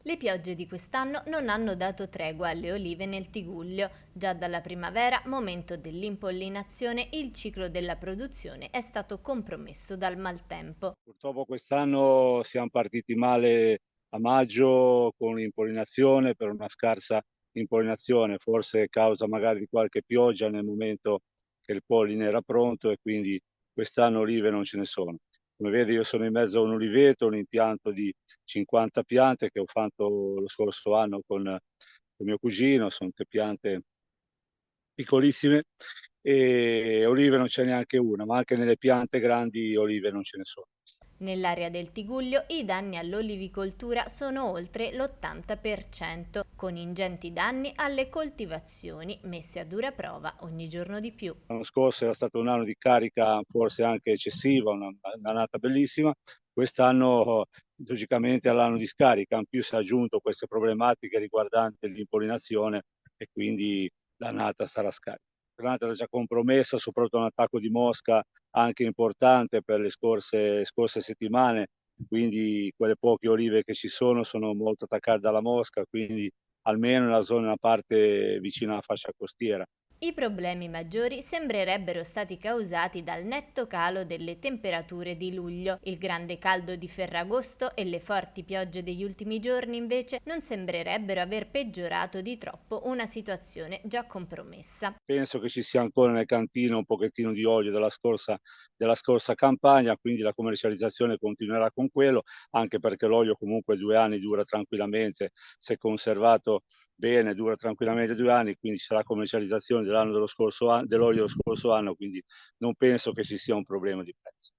Le piogge di quest'anno non hanno dato tregua alle olive nel Tigullio. Già dalla primavera, momento dell'impollinazione, il ciclo della produzione è stato compromesso dal maltempo. Purtroppo quest'anno siam partiti male a maggio con l'impollinazione, per una scarsa impollinazione, forse causa magari di qualche pioggia nel momento che il polline era pronto e quindi quest'anno olive non ce ne sono. Come vedi io sono in mezzo a un oliveto, un impianto di 50 piante che ho fatto lo scorso anno con mio cugino, son 'ste piante piccolissime, olive non c'è neanche una, ma anche nelle piante grandi olive non ce ne sono. Nell'area del Tigullio i danni all'olivicoltura sono oltre l'80%, con ingenti danni alle coltivazioni messe a dura prova ogni giorno di più. L'anno scorso era stato un anno di carica forse anche eccessiva, un'annata bellissima. Quest'anno logicamente all'anno di scarica, in più si è aggiunto queste problematiche riguardanti l'impollinazione e quindi l'annata sarà scarica. L'annata era già compromessa, soprattutto un attacco di mosca anche importante per le scorse settimane, quindi quelle poche olive che ci sono molto attaccate dalla mosca, quindi almeno nella zona nella parte vicina alla fascia costiera. I problemi maggiori sembrerebbero stati causati dal netto calo delle temperature di luglio. Il grande caldo di Ferragosto e le forti piogge degli ultimi giorni invece non sembrerebbero aver peggiorato di troppo una situazione già compromessa. Penso che ci sia ancora nel cantino un pochettino di olio della scorsa campagna, quindi la commercializzazione continuerà con quello, anche perché l'olio comunque 2 anni dura tranquillamente, se conservato bene dura tranquillamente 2 anni, quindi ci sarà commercializzazione dell'olio dello scorso anno, quindi non penso che ci sia un problema di prezzo.